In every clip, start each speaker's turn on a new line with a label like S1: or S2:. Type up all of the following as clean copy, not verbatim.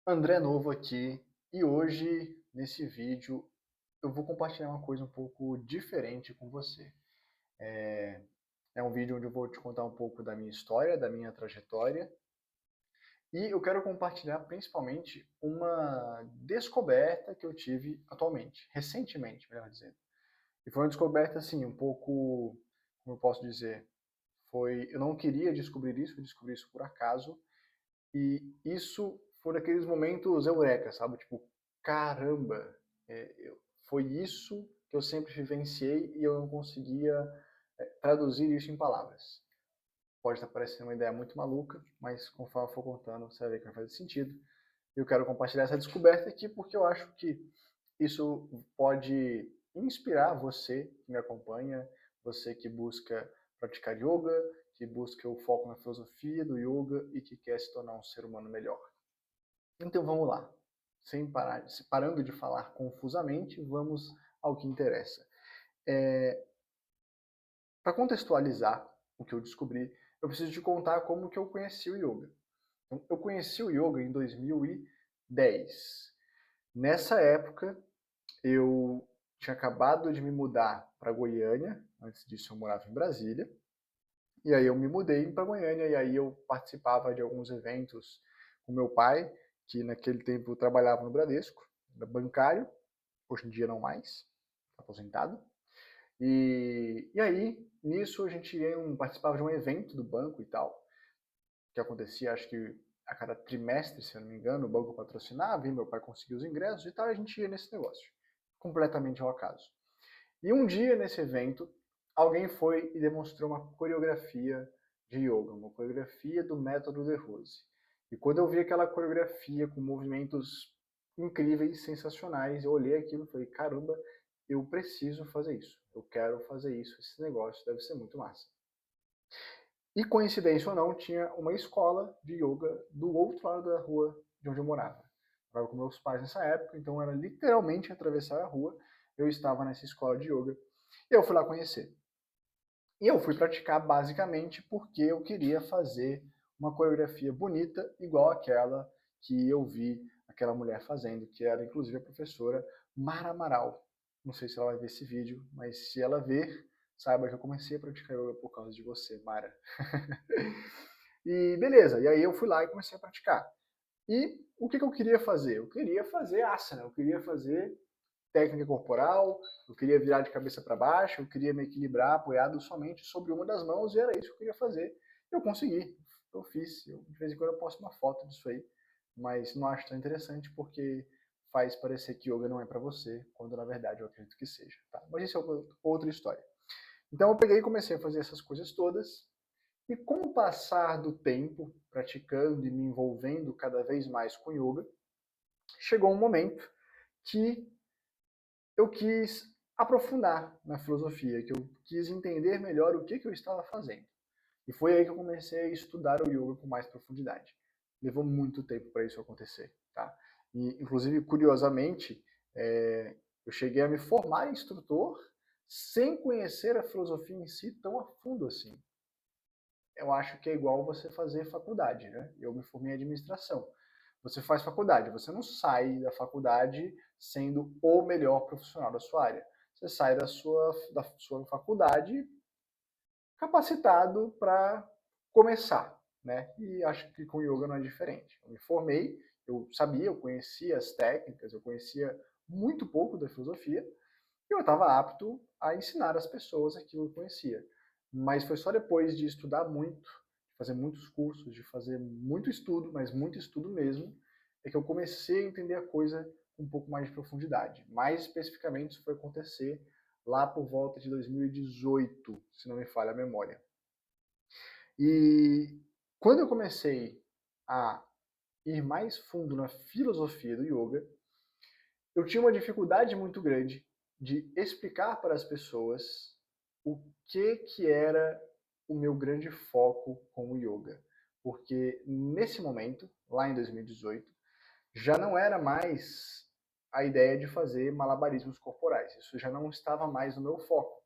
S1: André Novo aqui, e hoje, nesse vídeo, eu vou compartilhar uma coisa um pouco diferente com você. É um vídeo onde eu vou te contar um pouco da minha história, da minha trajetória, e eu quero compartilhar principalmente uma descoberta que eu tive atualmente, recentemente, melhor dizendo. E foi uma descoberta, assim, um pouco, como eu posso dizer, eu não queria descobrir isso, eu descobri isso por acaso, e isso foi daqueles momentos eureka, sabe? Tipo, caramba, foi isso que eu sempre vivenciei e eu não conseguia traduzir isso em palavras. Pode estar parecendo uma ideia muito maluca, mas conforme eu for contando, você vai ver que vai fazer sentido. Eu quero compartilhar essa descoberta aqui porque eu acho que isso pode inspirar você que me acompanha, você que busca praticar yoga, que busca o foco na filosofia do yoga e que quer se tornar um ser humano melhor. Então vamos lá. Parando de falar confusamente, vamos ao que interessa. Para contextualizar o que eu descobri, eu preciso te contar como que eu conheci o yoga. Então, eu conheci o yoga em 2010. Nessa época, eu tinha acabado de me mudar para Goiânia, antes disso eu morava em Brasília, e aí eu me mudei para Goiânia e aí eu participava de alguns eventos com meu pai, que naquele tempo trabalhava no Bradesco, era bancário, hoje em dia não mais, aposentado. E aí, nisso, participava de um evento do banco e tal, que acontecia, acho que a cada trimestre, se eu não me engano, o banco patrocinava e meu pai conseguia os ingressos e tal, e a gente ia nesse negócio, completamente ao acaso. E um dia, nesse evento, alguém foi e demonstrou uma coreografia de yoga, uma coreografia do método de Rose. E quando eu vi aquela coreografia com movimentos incríveis, sensacionais, eu olhei aquilo e falei, caramba, eu preciso fazer isso. Eu quero fazer isso, esse negócio deve ser muito massa. E coincidência ou não, tinha uma escola de yoga do outro lado da rua de onde eu morava. Eu morava com meus pais nessa época, então era literalmente atravessar a rua. Eu estava nessa escola de yoga e eu fui lá conhecer. E eu fui praticar basicamente porque eu queria fazer uma coreografia bonita, igual aquela que eu vi aquela mulher fazendo, que era inclusive a professora Mara Amaral. Não sei se ela vai ver esse vídeo, mas se ela ver, saiba que eu comecei a praticar yoga por causa de você, Mara. E beleza, e aí eu fui lá e comecei a praticar. E o que eu queria fazer? Eu queria fazer asana, eu queria fazer técnica corporal, eu queria virar de cabeça para baixo, eu queria me equilibrar apoiado somente sobre uma das mãos, e era isso que eu queria fazer. Eu consegui, eu fiz. De vez em quando eu posto uma foto disso aí, mas não acho tão interessante porque faz parecer que yoga não é para você, quando na verdade eu acredito que seja. Tá? Mas isso é outra história. Então eu peguei e comecei a fazer essas coisas todas, e com o passar do tempo, praticando e me envolvendo cada vez mais com yoga, chegou um momento que eu quis aprofundar na filosofia, que eu quis entender melhor o que eu estava fazendo. E foi aí que eu comecei a estudar o yoga com mais profundidade. Levou muito tempo para isso acontecer, tá? E, inclusive, curiosamente, eu cheguei a me formar em instrutor sem conhecer a filosofia em si tão a fundo assim. Eu acho que é igual você fazer faculdade, né? Eu me formei em administração. Você faz faculdade, você não sai da faculdade sendo o melhor profissional da sua área. Você sai da sua faculdade capacitado para começar, né? E acho que com yoga não é diferente. Eu me formei, eu sabia, eu conhecia as técnicas, eu conhecia muito pouco da filosofia, e eu estava apto a ensinar as pessoas aquilo que eu conhecia. Mas foi só depois de estudar muito, de fazer muitos cursos, de fazer muito estudo, mas muito estudo mesmo, é que eu comecei a entender a coisa com um pouco mais de profundidade. Mais especificamente, isso foi acontecer lá por volta de 2018, se não me falha a memória. E quando eu comecei a ir mais fundo na filosofia do yoga, eu tinha uma dificuldade muito grande de explicar para as pessoas o que era o meu grande foco com o yoga. Porque nesse momento, lá em 2018, já não era mais a ideia de fazer malabarismos corporais. Isso já não estava mais no meu foco.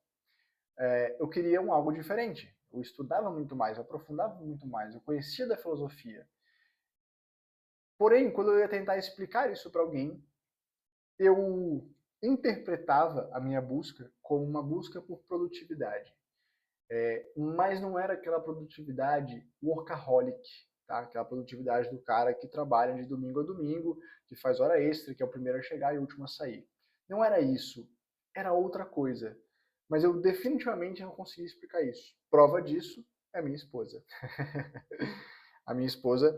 S1: Eu queria algo diferente. Eu estudava muito mais, eu aprofundava muito mais, eu conhecia da filosofia. Porém, quando eu ia tentar explicar isso para alguém, eu interpretava a minha busca como uma busca por produtividade. Mas não era aquela produtividade workaholic, tá? Aquela produtividade do cara que trabalha de domingo a domingo, que faz hora extra, que é o primeiro a chegar e o último a sair. Não era isso, era outra coisa. Mas eu definitivamente não conseguia explicar isso. Prova disso é a minha esposa. A minha esposa,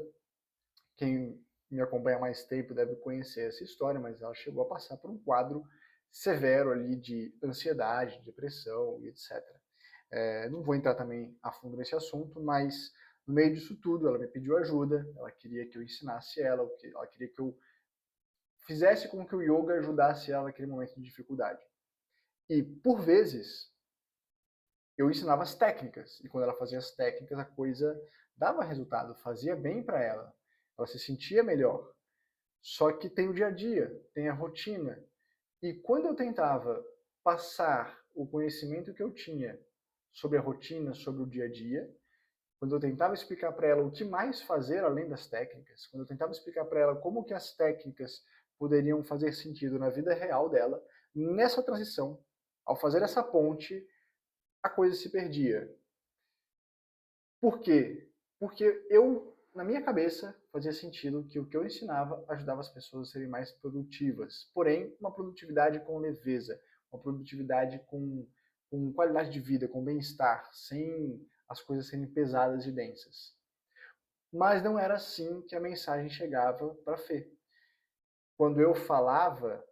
S1: quem me acompanha há mais tempo deve conhecer essa história, mas ela chegou a passar por um quadro severo ali de ansiedade, depressão e etc. Não vou entrar também a fundo nesse assunto, mas no meio disso tudo ela me pediu ajuda, ela queria que eu ensinasse ela, ela queria que eu fizesse com que o yoga ajudasse ela naquele momento de dificuldade. E, por vezes, eu ensinava as técnicas, e quando ela fazia as técnicas, a coisa dava resultado, fazia bem para ela, ela se sentia melhor. Só que tem o dia a dia, tem a rotina, e quando eu tentava passar o conhecimento que eu tinha sobre a rotina, sobre o dia a dia, quando eu tentava explicar para ela o que mais fazer além das técnicas, quando eu tentava explicar para ela como que as técnicas poderiam fazer sentido na vida real dela, nessa transição, ao fazer essa ponte, a coisa se perdia. Por quê? Porque na minha cabeça, fazia sentido que o que eu ensinava ajudava as pessoas a serem mais produtivas. Porém, uma produtividade com leveza, uma produtividade com qualidade de vida, com bem-estar, sem as coisas serem pesadas e densas. Mas não era assim que a mensagem chegava para a Fê. Quando eu falava,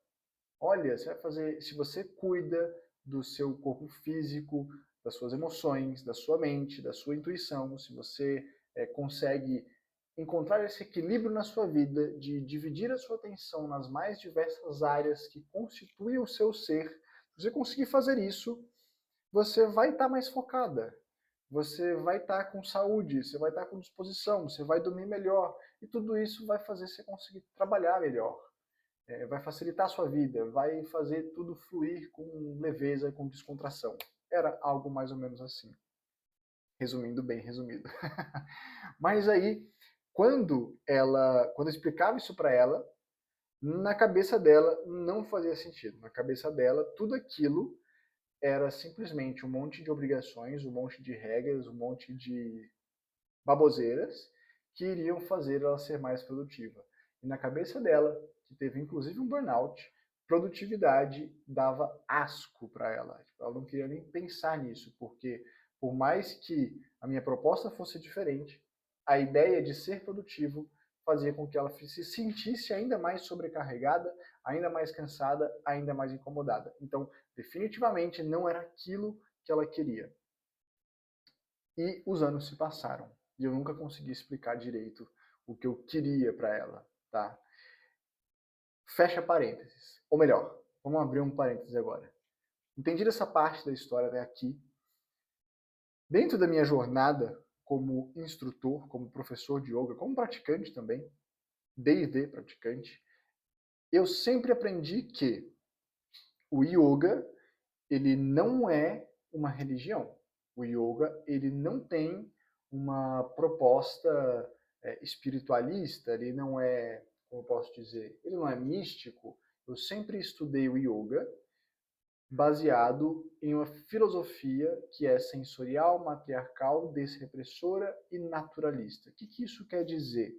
S1: olha, você vai fazer, se você cuida do seu corpo físico, das suas emoções, da sua mente, da sua intuição, se você consegue encontrar esse equilíbrio na sua vida, de dividir a sua atenção nas mais diversas áreas que constituem o seu ser, se você conseguir fazer isso, você vai estar mais focada, você vai estar com saúde, você vai estar com disposição, você vai dormir melhor, e tudo isso vai fazer você conseguir trabalhar melhor. Vai facilitar a sua vida, vai fazer tudo fluir com leveza, com descontração. Era algo mais ou menos assim. Resumindo bem resumido. Mas aí, quando eu explicava isso para ela, na cabeça dela não fazia sentido. Na cabeça dela, tudo aquilo era simplesmente um monte de obrigações, um monte de regras, um monte de baboseiras que iriam fazer ela ser mais produtiva. E na cabeça dela, que teve inclusive um burnout, produtividade dava asco para ela. Ela não queria nem pensar nisso, porque por mais que a minha proposta fosse diferente, a ideia de ser produtivo fazia com que ela se sentisse ainda mais sobrecarregada, ainda mais cansada, ainda mais incomodada. Então, definitivamente não era aquilo que ela queria. E os anos se passaram e eu nunca consegui explicar direito o que eu queria para ela, tá? Fecha parênteses. Ou melhor, vamos abrir um parênteses agora. Entendido essa parte da história até aqui, dentro da minha jornada como instrutor, como professor de yoga, como praticante também, desde praticante, eu sempre aprendi que o yoga, ele não é uma religião. O yoga, ele não tem uma proposta espiritualista, ele não é, como eu posso dizer, ele não é místico. Eu sempre estudei o yoga baseado em uma filosofia que é sensorial, matriarcal, desrepressora e naturalista. O que isso quer dizer?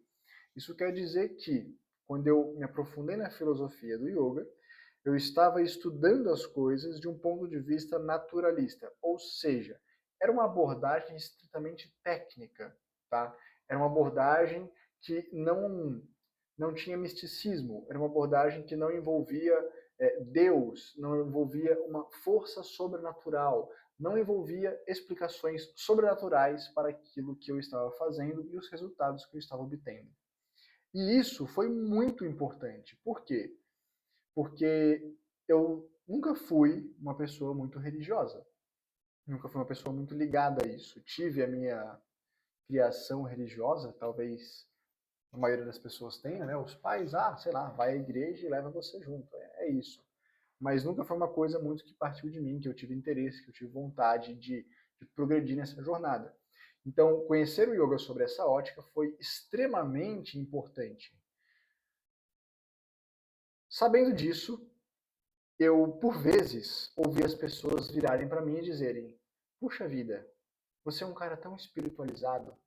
S1: Isso quer dizer que, quando eu me aprofundei na filosofia do yoga, eu estava estudando as coisas de um ponto de vista naturalista, ou seja, era uma abordagem estritamente técnica, tá? Era uma abordagem que não tinha misticismo, era uma abordagem que não envolvia Deus, não envolvia uma força sobrenatural, não envolvia explicações sobrenaturais para aquilo que eu estava fazendo e os resultados que eu estava obtendo. E isso foi muito importante. Por quê? Porque eu nunca fui uma pessoa muito religiosa. Nunca fui uma pessoa muito ligada a isso. Tive a minha criação religiosa, talvez a maioria das pessoas tenha, né? Os pais, sei lá, vai à igreja e leva você junto. É isso. Mas nunca foi uma coisa muito que partiu de mim, que eu tive interesse, que eu tive vontade de progredir nessa jornada. Então, conhecer o yoga sobre essa ótica foi extremamente importante. Sabendo disso, eu, por vezes, ouvi as pessoas virarem para mim e dizerem: puxa vida, você é um cara tão espiritualizado.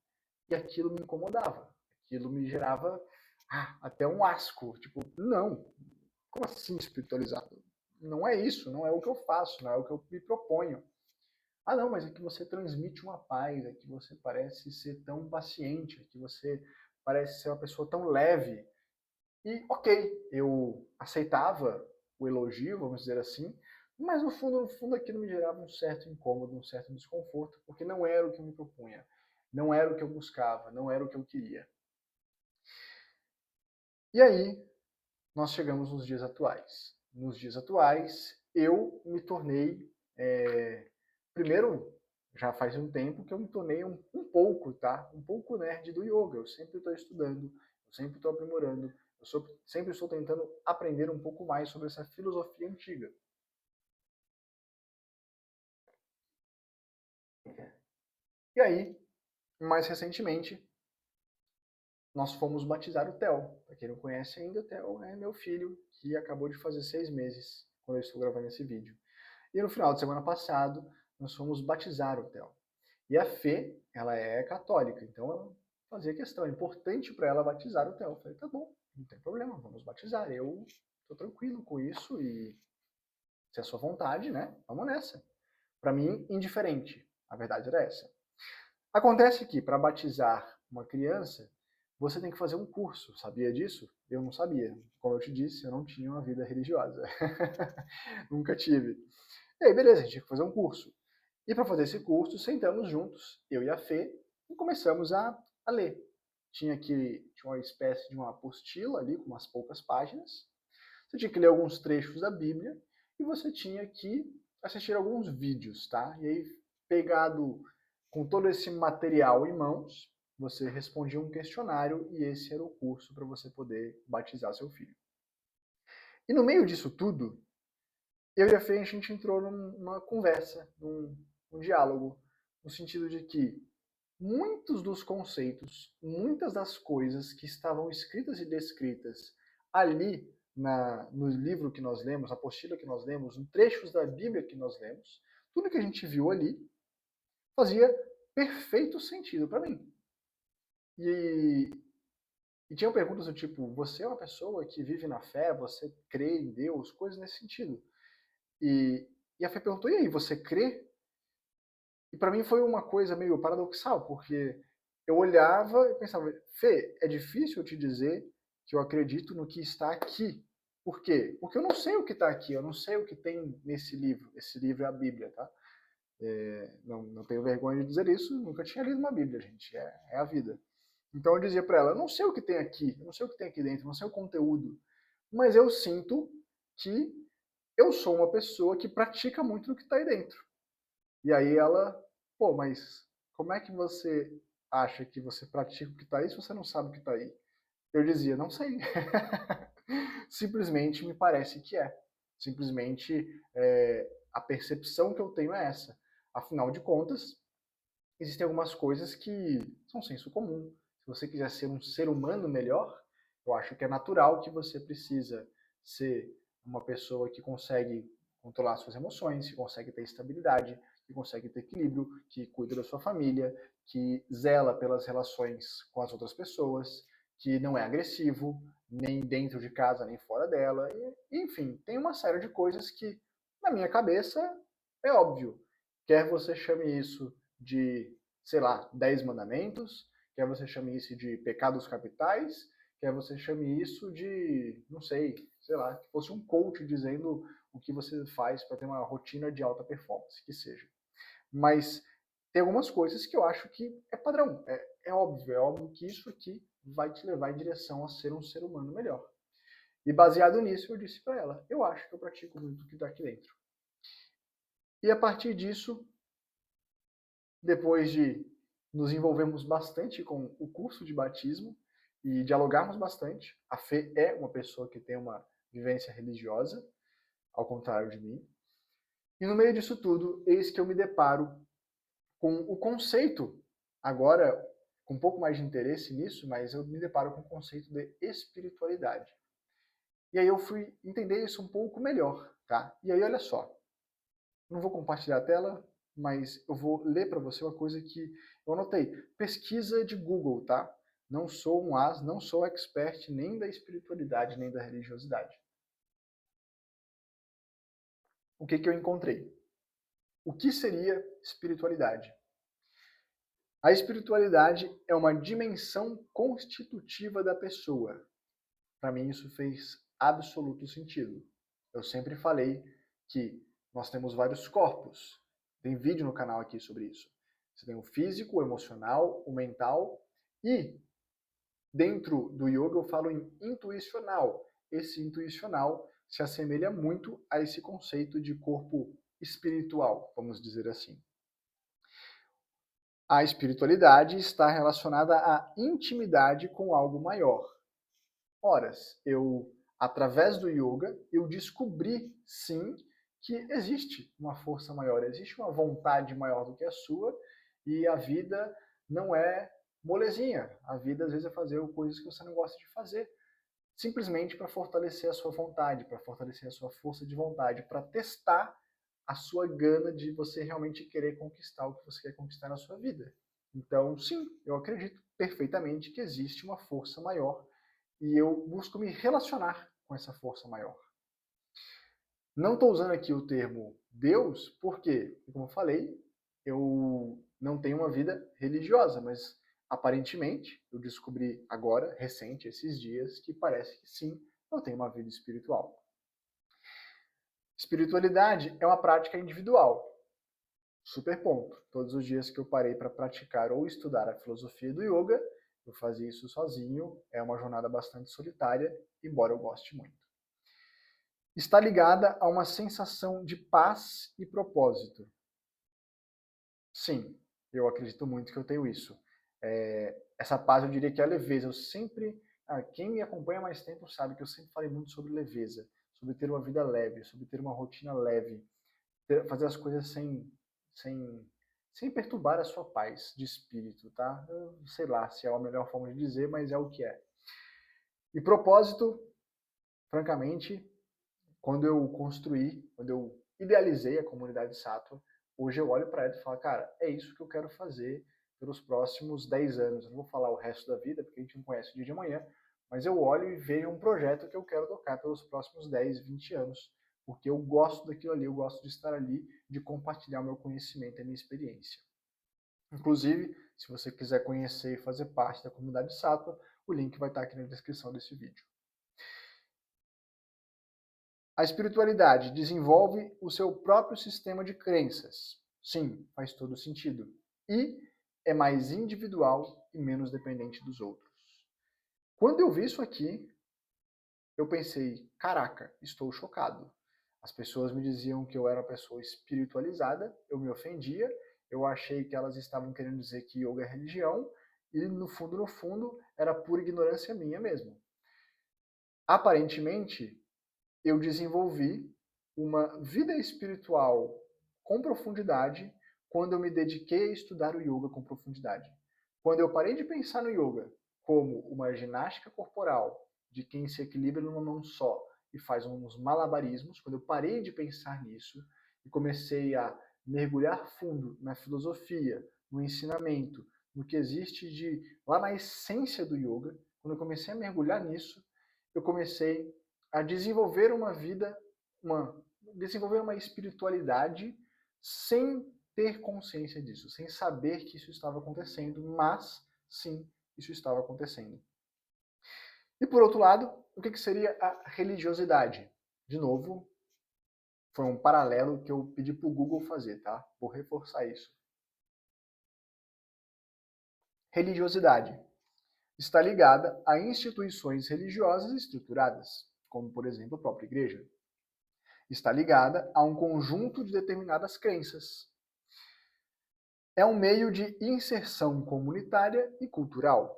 S1: E aquilo me incomodava. Aquilo me gerava até um asco. Tipo, não, como assim espiritualizado? Não é isso, não é o que eu faço, não é o que eu me proponho. Ah, não, mas é que você transmite uma paz, é que você parece ser tão paciente, é que você parece ser uma pessoa tão leve. E, ok, eu aceitava o elogio, vamos dizer assim, mas no fundo aquilo me gerava um certo incômodo, um certo desconforto, porque não era o que eu me propunha, não era o que eu buscava, não era o que eu queria. E aí, nós chegamos nos dias atuais. Nos dias atuais, eu me tornei, primeiro, já faz um tempo que eu me tornei um pouco, tá? Um pouco nerd do yoga. Eu sempre estou estudando, eu sempre estou aprimorando, sempre estou tentando aprender um pouco mais sobre essa filosofia antiga. E aí, mais recentemente, nós fomos batizar o Theo. Para quem não conhece ainda, o Theo é meu filho, que acabou de fazer 6 meses, quando eu estou gravando esse vídeo. E no final de semana passado, nós fomos batizar o Theo. E a Fê, ela é católica, então ela fazia questão, é importante para ela batizar o Theo. Eu falei, tá bom, não tem problema, vamos batizar. Eu tô tranquilo com isso e se é a sua vontade, né? Vamos nessa. Para mim, indiferente. A verdade era essa. Acontece que para batizar uma criança, você tem que fazer um curso. Sabia disso? Eu não sabia. Como eu te disse, eu não tinha uma vida religiosa. Nunca tive. E aí, beleza, a gente tinha que fazer um curso. E para fazer esse curso, sentamos juntos, eu e a Fê, e começamos a ler. Tinha uma espécie de uma apostila ali, com umas poucas páginas. Você tinha que ler alguns trechos da Bíblia e você tinha que assistir alguns vídeos, tá? E aí, pegado com todo esse material em mãos, você respondia um questionário e esse era o curso para você poder batizar seu filho. E no meio disso tudo, eu e a Fê, a gente entrou numa conversa, num diálogo, no sentido de que muitos dos conceitos, muitas das coisas que estavam escritas e descritas ali no livro que nós lemos, na apostila que nós lemos, em trechos da Bíblia que nós lemos, tudo que a gente viu ali fazia perfeito sentido para mim. E, e tinham perguntas do tipo, você é uma pessoa que vive na fé, você crê em Deus, coisas nesse sentido. E a Fê perguntou, e aí, você crê? E para mim foi uma coisa meio paradoxal, porque eu olhava e pensava, Fê, é difícil eu te dizer que eu acredito no que está aqui. Por quê? Porque eu não sei o que está aqui, eu não sei o que tem nesse livro. Esse livro é a Bíblia, tá? Não tenho vergonha de dizer isso, nunca tinha lido uma Bíblia, gente, é a vida. Então eu dizia para ela, eu não sei o que tem aqui, eu não sei o que tem aqui dentro, eu não sei o conteúdo, mas eu sinto que eu sou uma pessoa que pratica muito do que está aí dentro. E aí ela, pô, mas como é que você acha que você pratica o que está aí se você não sabe o que está aí? Eu dizia, não sei. Simplesmente me parece que é. Simplesmente a percepção que eu tenho é essa. Afinal de contas, existem algumas coisas que são senso comum. Se você quiser ser um ser humano melhor, eu acho que é natural que você precisa ser uma pessoa que consegue controlar suas emoções, que consegue ter estabilidade, que consegue ter equilíbrio, que cuida da sua família, que zela pelas relações com as outras pessoas, que não é agressivo, nem dentro de casa, nem fora dela. E, enfim, tem uma série de coisas que, na minha cabeça, é óbvio. Quer você chame isso de, sei lá, 10 mandamentos, quer você chame isso de pecados capitais, quer você chame isso de, não sei lá, que fosse um coach dizendo o que você faz para ter uma rotina de alta performance, que seja. Mas tem algumas coisas que eu acho que é padrão, é óbvio que isso aqui vai te levar em direção a ser um ser humano melhor. E baseado nisso, eu disse para ela, eu acho que eu pratico muito o que está aqui dentro. E a partir disso, depois de nos envolvermos bastante com o curso de batismo e dialogarmos bastante, a Fê é uma pessoa que tem uma vivência religiosa, ao contrário de mim. E no meio disso tudo, eis que eu me deparo com o conceito, agora com um pouco mais de interesse nisso, mas eu me deparo com o conceito de espiritualidade. E aí eu fui entender isso um pouco melhor, tá? E aí olha só, não vou compartilhar a tela, mas eu vou ler para você uma coisa que eu anotei. Pesquisa de Google, tá? Não sou um as, não sou expert nem da espiritualidade, nem da religiosidade. O que que eu encontrei? O que seria espiritualidade? A espiritualidade é uma dimensão constitutiva da pessoa. Para mim isso fez absoluto sentido. Eu sempre falei que nós temos vários corpos. Tem vídeo no canal aqui sobre isso. Você tem o físico, o emocional, o mental e dentro do yoga eu falo em intuicional. Esse intuicional se assemelha muito a esse conceito de corpo espiritual, vamos dizer assim. A espiritualidade está relacionada à intimidade com algo maior. Horas, através do yoga, eu descobri, sim, que existe uma força maior, existe uma vontade maior do que a sua, e a vida não é molezinha. A vida, às vezes, é fazer coisas que você não gosta de fazer, simplesmente para fortalecer a sua vontade, para fortalecer a sua força de vontade, para testar a sua gana de você realmente querer conquistar o que você quer conquistar na sua vida. Então, sim, eu acredito perfeitamente que existe uma força maior e eu busco me relacionar com essa força maior. Não estou usando aqui o termo Deus, porque, como eu falei, eu não tenho uma vida religiosa, mas aparentemente eu descobri agora, recente, esses dias, que parece que sim, eu tenho uma vida espiritual. Espiritualidade é uma prática individual. Super ponto. Todos os dias que eu parei para praticar ou estudar a filosofia do yoga, eu fazia isso sozinho. É uma jornada bastante solitária, embora eu goste muito. Está ligada a uma sensação de paz e propósito. Sim, eu acredito muito que eu tenho isso. Essa paz eu diria que é a leveza. Eu sempre, quem me acompanha há mais tempo sabe que eu sempre falei muito sobre leveza, sobre ter uma vida leve, sobre ter uma rotina leve, fazer as coisas sem, sem perturbar a sua paz de espírito, tá? Eu sei lá se é a melhor forma de dizer, mas é o que é. E propósito, francamente, quando eu idealizei a comunidade Sattva, hoje eu olho para ela e falo, cara, é isso que eu quero fazer pelos próximos 10 anos. Eu não vou falar o resto da vida, porque a gente não conhece o dia de amanhã, mas eu olho e vejo um projeto que eu quero tocar pelos próximos 10, 20 anos, porque eu gosto daquilo ali, eu gosto de estar ali, de compartilhar o meu conhecimento e a minha experiência. Inclusive, se você quiser conhecer e fazer parte da comunidade Sattva, o link vai estar aqui na descrição desse vídeo. A espiritualidade desenvolve o seu próprio sistema de crenças. Sim, faz todo sentido. E é mais individual e menos dependente dos outros. Quando eu vi isso aqui, eu pensei, caraca, estou chocado. As pessoas me diziam que eu era uma pessoa espiritualizada, eu me ofendia, eu achei que elas estavam querendo dizer que yoga é religião, e no fundo, era pura ignorância minha mesmo. Aparentemente, eu desenvolvi uma vida espiritual com profundidade quando eu me dediquei a estudar o yoga com profundidade. Quando eu parei de pensar no yoga como uma ginástica corporal de quem se equilibra numa mão só e faz uns malabarismos, quando eu parei de pensar nisso e comecei a mergulhar fundo na filosofia, no ensinamento, no que existe de lá na essência do yoga, quando eu comecei a mergulhar nisso, eu comecei a desenvolver uma vida, desenvolver uma espiritualidade sem ter consciência disso, sem saber que isso estava acontecendo, mas sim, isso estava acontecendo. E por outro lado, o que seria a religiosidade? De novo, foi um paralelo que eu pedi para o Google fazer, tá? Vou reforçar isso. Religiosidade está ligada a instituições religiosas estruturadas, como por exemplo a própria igreja. Está ligada a um conjunto de determinadas crenças. É um meio de inserção comunitária e cultural.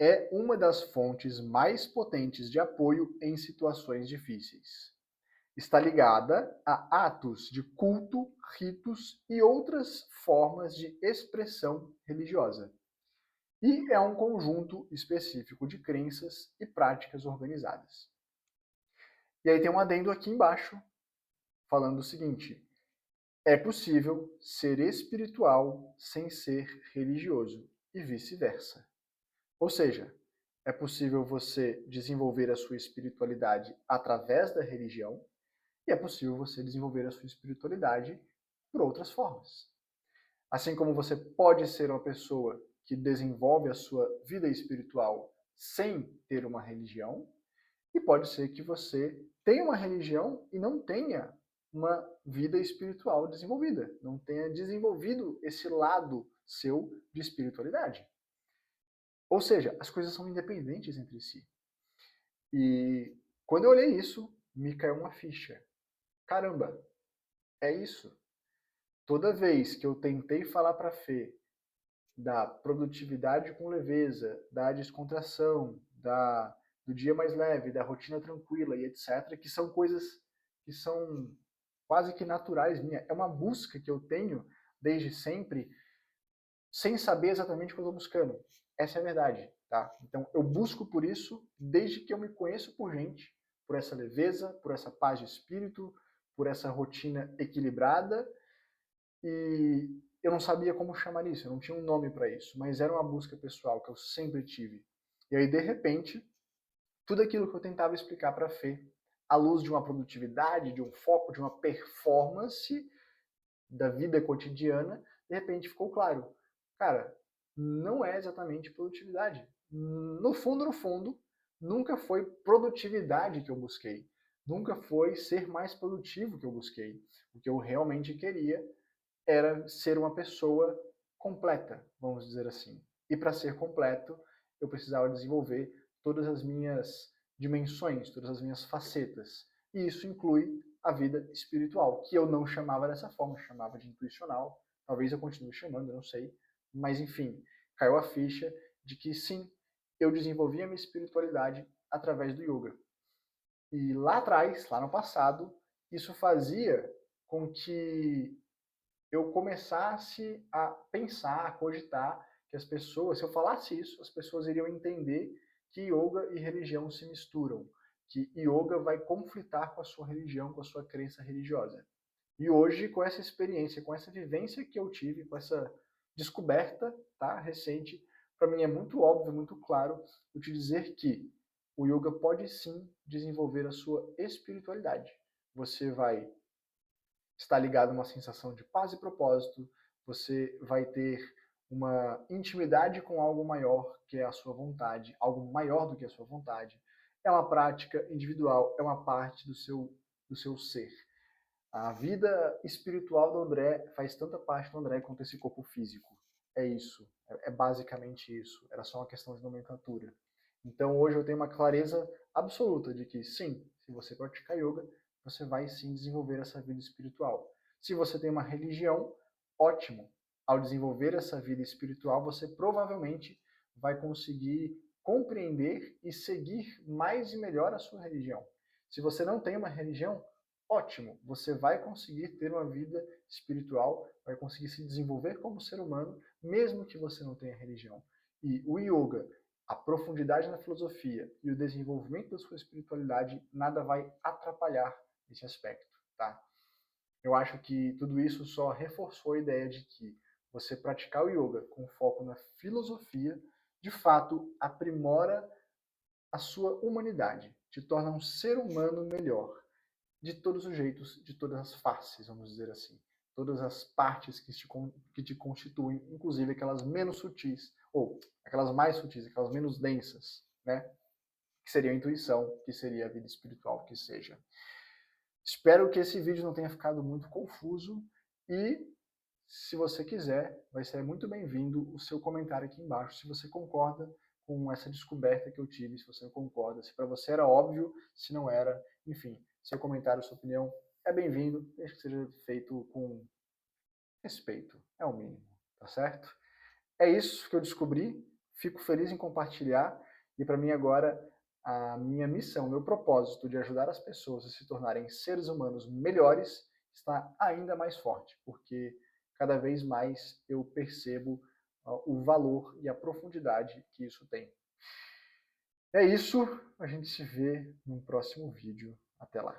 S1: É uma das fontes mais potentes de apoio em situações difíceis. Está ligada a atos de culto, ritos e outras formas de expressão religiosa. E é um conjunto específico de crenças e práticas organizadas. E aí tem um adendo aqui embaixo, falando o seguinte: é possível ser espiritual sem ser religioso, e vice-versa. Ou seja, é possível você desenvolver a sua espiritualidade através da religião, e é possível você desenvolver a sua espiritualidade por outras formas. Assim como você pode ser uma pessoa que desenvolve a sua vida espiritual sem ter uma religião, e pode ser que você tenha uma religião e não tenha uma vida espiritual desenvolvida, não tenha desenvolvido esse lado seu de espiritualidade. Ou seja, as coisas são independentes entre si. E quando eu olhei isso, me caiu uma ficha. Caramba, é isso. Toda vez que eu tentei falar para a Fê da produtividade com leveza, da descontração, do dia mais leve, da rotina tranquila e etc., que são coisas que são quase que naturais minha. É uma busca que eu tenho desde sempre, sem saber exatamente o que eu estou buscando. Essa é a verdade, tá? Então, eu busco por isso desde que eu me conheço por gente, por essa leveza, por essa paz de espírito, por essa rotina equilibrada, e eu não sabia como chamar isso, eu não tinha um nome para isso, mas era uma busca pessoal que eu sempre tive. E aí, de repente, tudo aquilo que eu tentava explicar para a Fê, à luz de uma produtividade, de um foco, de uma performance da vida cotidiana, de repente ficou claro. Cara, não é exatamente produtividade. No fundo, nunca foi produtividade que eu busquei. Nunca foi ser mais produtivo que eu busquei. O que eu realmente queria era ser uma pessoa completa, vamos dizer assim. E para ser completo, eu precisava desenvolver todas as minhas dimensões, todas as minhas facetas. E isso inclui a vida espiritual, que eu não chamava dessa forma, chamava de intuicional. Talvez eu continue chamando, não sei. Mas enfim, caiu a ficha de que sim, eu desenvolvi a minha espiritualidade através do yoga. E lá atrás, lá no passado, isso fazia com que eu começasse a pensar, a cogitar que as pessoas, se eu falasse isso, as pessoas iriam entender que yoga e religião se misturam, que yoga vai conflitar com a sua religião, com a sua crença religiosa. E hoje, com essa experiência, com essa vivência que eu tive, com essa descoberta, tá, recente, para mim é muito óbvio, muito claro, eu te dizer que o yoga pode sim desenvolver a sua espiritualidade. Você vai está ligado a uma sensação de paz e propósito, você vai ter uma intimidade com algo maior que é a sua vontade, algo maior do que a sua vontade. É uma prática individual, é uma parte do seu ser. A vida espiritual do André faz tanta parte do André quanto esse corpo físico. É isso, é basicamente isso. Era só uma questão de nomenclatura. Então hoje eu tenho uma clareza absoluta de que sim, se você praticar yoga, você vai sim desenvolver essa vida espiritual. Se você tem uma religião, ótimo. Ao desenvolver essa vida espiritual, você provavelmente vai conseguir compreender e seguir mais e melhor a sua religião. Se você não tem uma religião, ótimo, você vai conseguir ter uma vida espiritual, vai conseguir se desenvolver como ser humano, mesmo que você não tenha religião. E o yoga, a profundidade na filosofia e o desenvolvimento da sua espiritualidade, nada vai atrapalhar esse aspecto, tá? Eu acho que tudo isso só reforçou a ideia de que você praticar o yoga com foco na filosofia, de fato, aprimora a sua humanidade, te torna um ser humano melhor, de todos os jeitos, de todas as faces, vamos dizer assim. Todas as partes que te constituem, inclusive aquelas menos sutis, ou aquelas mais sutis, aquelas menos densas, né? Que seria a intuição, que seria a vida espiritual, que seja. Espero que esse vídeo não tenha ficado muito confuso e, se você quiser, vai ser muito bem-vindo o seu comentário aqui embaixo, se você concorda com essa descoberta que eu tive, se você não concorda, se para você era óbvio, se não era, enfim, seu comentário, sua opinião é bem-vindo, desde que seja feito com respeito, é o mínimo, tá certo? É isso que eu descobri, fico feliz em compartilhar, e para mim agora a minha missão, meu propósito de ajudar as pessoas a se tornarem seres humanos melhores está ainda mais forte, porque cada vez mais eu percebo o valor e a profundidade que isso tem. É isso, a gente se vê no próximo vídeo. Até lá.